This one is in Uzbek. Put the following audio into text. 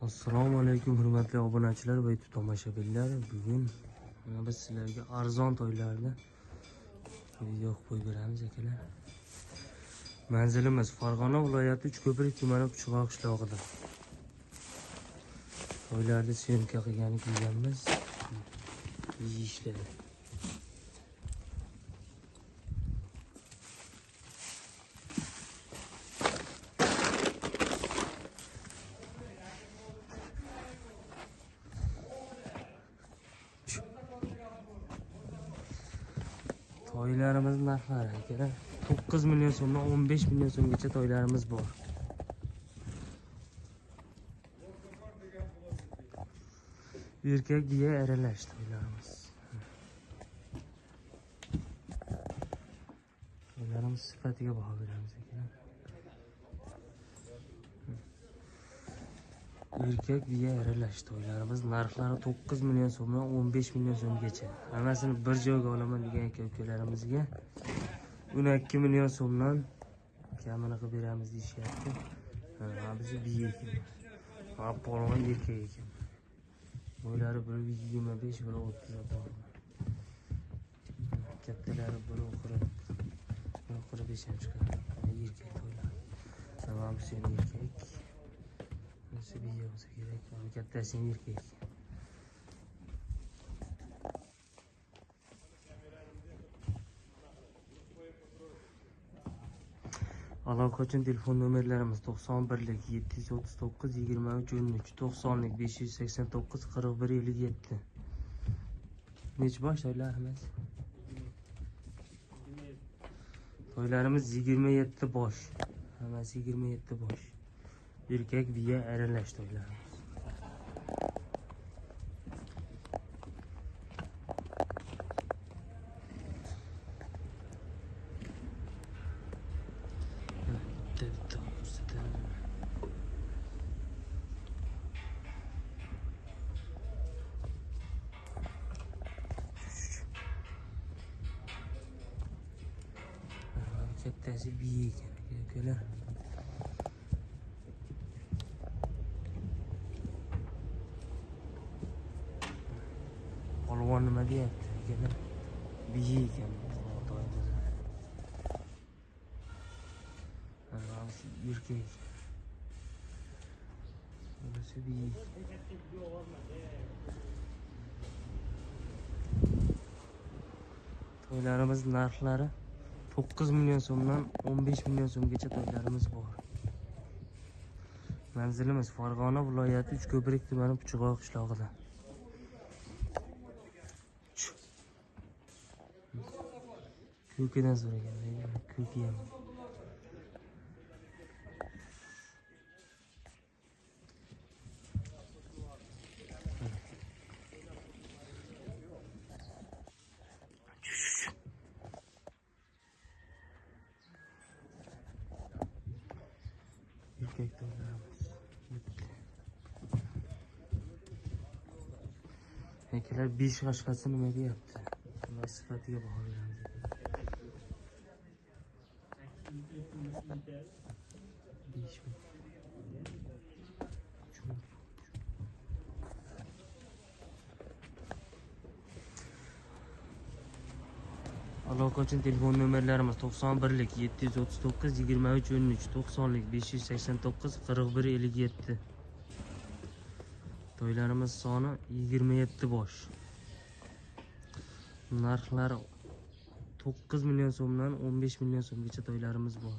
Assalomu alaykum hurmatli obunachilar va YouTube tomoshabinlar. Bugun biz sizlarga arzon to'ylarda video qo'yib beramiz akalar. Manzilimiz Farg'ona viloyati Uchko'prik tumani Puchqoq qishlog'ida. To'ylarda syomka qilgani kelganmiz. Yeyishlar. To'ylarimiz narxlari akalar 9 million so'mdan 15 million so'mgacha to'ylarimiz bor. Erkak biya aralash to'ylarimiz. To'ylarimiz sifatiga baho beramiz akalar. Erkak biya aralash to'ylarimiz narxlari 9 million so'mdan 15 million so'mgacha. Hammasini bir joyga olaman degan aka-ukalarimizga 12 million so'mdan kamini qilib beramiz deyishyapti. Biz biya ekan. Polvon erkak ekan. Boylari 1.25 1.30 bor. Kattalari 1.45 ham chiqadi. Erkak to'ylar. Tamam, bu sen erkak. Nasıl bir olsa gerek. Kattasi erkak. Aloqa uchun telefon nomerlarimiz 91lik 739 23 13 90lik 589 41 57. Necha bosh to'ylarimiz? To'ylarimiz 27 bosh. Hammasi 27 bosh. Erkak biya aralash to'ylarimiz. Kattasi biya ekan akalar. Polvon nima deyapti akalar? Biya ekan to'yda. Erkak. Burası biya. To'ylarimiz narxlari 9 million so'mdan 15 million so'mgacha to'ylarimiz bor. Manzilimiz Farg'ona viloyati Uchko'prik tumani Puchqoq qishlog'ida. Ko'kidan so'ragan, ko'ki ham. Erkak to'ylarimiz bitti. Akalar 5 qashqasi nima deyapti? Nima sifatiga baho beramiz? Aloqa uchun telefon nomerlarimiz 91lik 739 23 13 90lik 589 41 57. To'ylarimiz soni 27 bosh. Narxlari 9 million so'mdan 15 million so'mgacha to'ylarimiz bor.